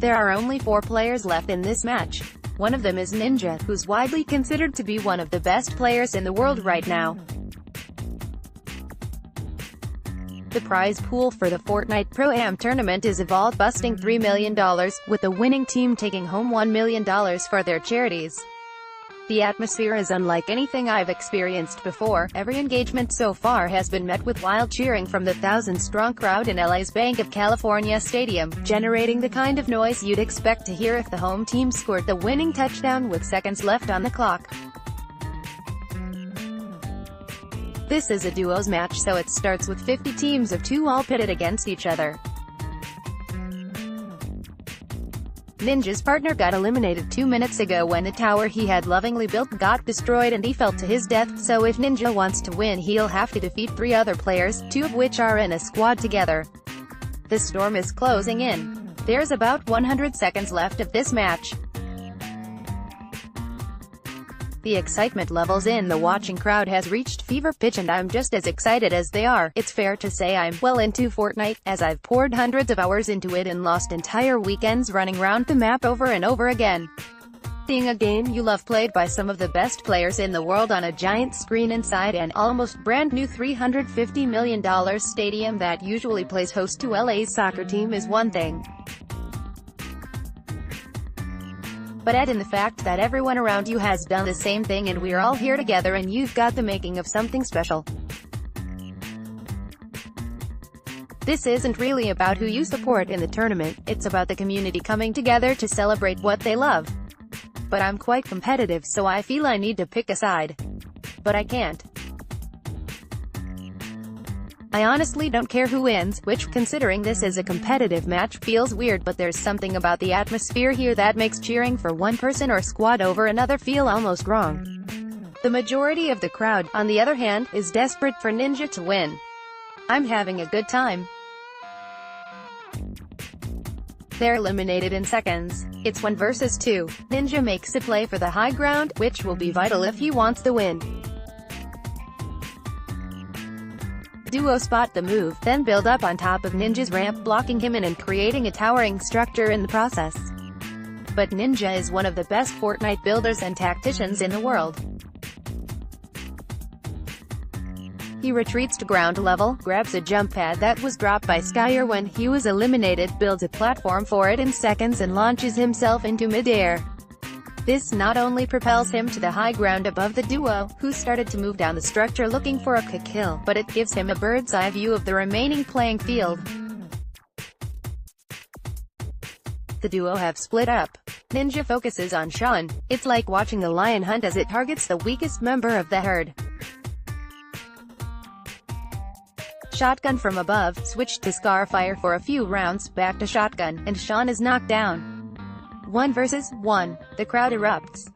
There are only 4 players left in this match. One of them is Ninja, who's widely considered to be one of the best players in the world right now. The prize pool for the Fortnite Pro-Am Tournament is a ball-busting $3 million, with the winning team taking home $1 million for their charities. The atmosphere is unlike anything I've experienced before. Every engagement so far has been met with wild cheering from the 1,000-strong crowd in LA's Banc of California Stadium, generating the kind of noise you'd expect to hear if the home team scored the winning touchdown with seconds left on the clock. This is a duos match, so it starts with 50 teams of 2 all pitted against each other. Ninja's partner got eliminated 2 minutes ago when the tower he had lovingly built got destroyed and he fell to his death, so if Ninja wants to win he'll have to defeat 3 other players, 2 of which are in a squad together. The storm is closing in. There's about 100 seconds left of this match. The excitement levels in the watching crowd has reached fever pitch, and I'm just as excited as they are. It's fair to say I'm well into Fortnite, as I've poured hundreds of hours into it and lost entire weekends running around the map over and over again. Seeing a game you love played by some of the best players in the world on a giant screen inside an almost brand new $350 million stadium that usually plays host to LA's soccer team is one thing. But add in the fact that everyone around you has done the same thing and we're all here together, and you've got the making of something special. This isn't really about who you support in the tournament, it's about the community coming together to celebrate what they love. But I'm quite competitive, so I feel I need to pick a side. But I can't. I honestly don't care who wins, which, considering this is a competitive match, feels weird, but there's something about the atmosphere here that makes cheering for one person or squad over another feel almost wrong. The majority of the crowd, on the other hand, is desperate for Ninja to win. I'm having a good time. They're eliminated in seconds. It's 1 versus 2. Ninja makes a play for the high ground, which will be vital if he wants the win. Duo spot the move, then build up on top of Ninja's ramp, blocking him in and creating a towering structure in the process. But Ninja is one of the best Fortnite builders and tacticians in the world. He retreats to ground level, grabs a jump pad that was dropped by Skyer when he was eliminated, builds a platform for it in seconds and launches himself into mid-air. This not only propels him to the high ground above the duo, who started to move down the structure looking for a quick kill, but it gives him a bird's-eye view of the remaining playing field. The duo have split up. Ninja focuses on Sean. It's like watching the lion hunt as it targets the weakest member of the herd. Shotgun from above, switched to Scarfire for a few rounds, back to shotgun, and Sean is knocked down. 1 versus 1. The crowd erupts.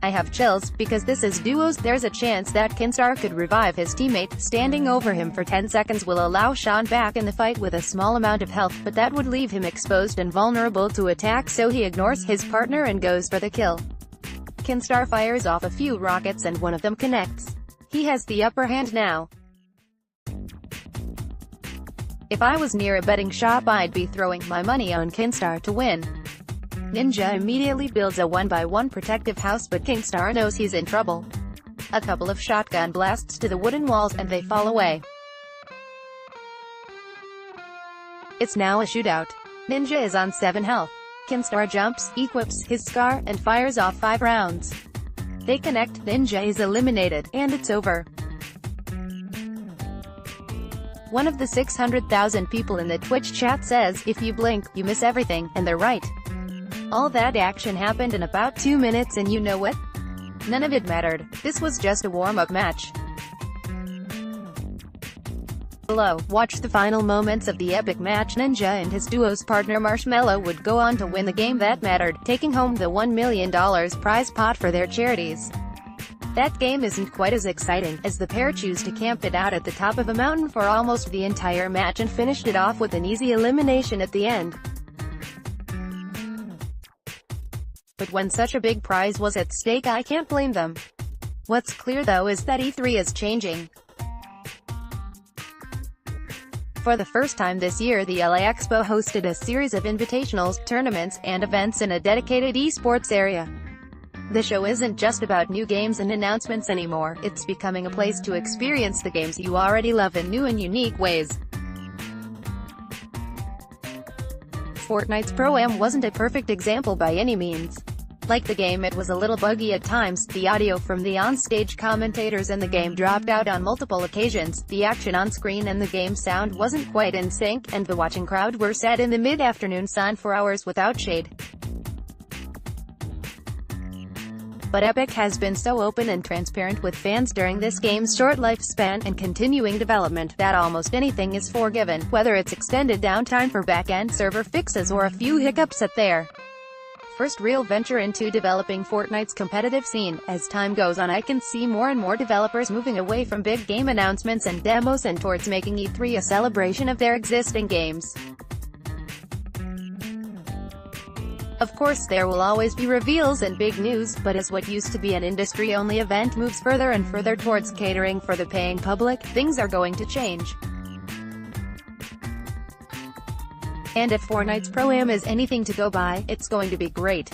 I have chills, because this is duos. There's a chance that Kinstar could revive his teammate. Standing over him for 10 seconds will allow Sean back in the fight with a small amount of health, but that would leave him exposed and vulnerable to attack, so he ignores his partner and goes for the kill. Kinstar fires off a few rockets and one of them connects. He has the upper hand now. If I was near a betting shop, I'd be throwing my money on Kinstar to win. Ninja immediately builds a 1x1 protective house, but Kinstar knows he's in trouble. A couple of shotgun blasts to the wooden walls and they fall away. It's now a shootout. Ninja is on 7 health. Kinstar jumps, equips his Scar, and fires off 5 rounds. They connect, Ninja is eliminated, and it's over. One of the 600,000 people in the Twitch chat says, if you blink, you miss everything, and they're right. All that action happened in about 2 minutes, and you know what? None of it mattered. This was just a warm-up match. Below, watch the final moments of the epic match. Ninja and his duo's partner Marshmello would go on to win the game that mattered, taking home the $1 million prize pot for their charities. That game isn't quite as exciting, as the pair choose to camp it out at the top of a mountain for almost the entire match and finished it off with an easy elimination at the end. But when such a big prize was at stake, I can't blame them. What's clear though is that E3 is changing. For the first time this year, the LA Expo hosted a series of invitationals, tournaments, and events in a dedicated esports area. The show isn't just about new games and announcements anymore, it's becoming a place to experience the games you already love in new and unique ways. Fortnite's Pro-Am wasn't a perfect example by any means. Like the game, it was a little buggy at times, the audio from the on-stage commentators and the game dropped out on multiple occasions, the action on screen and the game sound wasn't quite in sync, and the watching crowd were sat in the mid-afternoon sun for hours without shade. But Epic has been so open and transparent with fans during this game's short lifespan and continuing development, that almost anything is forgiven, whether it's extended downtime for back-end server fixes or a few hiccups at their first real venture into developing Fortnite's competitive scene. As time goes on, I can see more and more developers moving away from big game announcements and demos and towards making E3 a celebration of their existing games. Of course, there will always be reveals and big news, but as what used to be an industry-only event moves further and further towards catering for the paying public, things are going to change. And if Fortnite's Pro-Am is anything to go by, it's going to be great.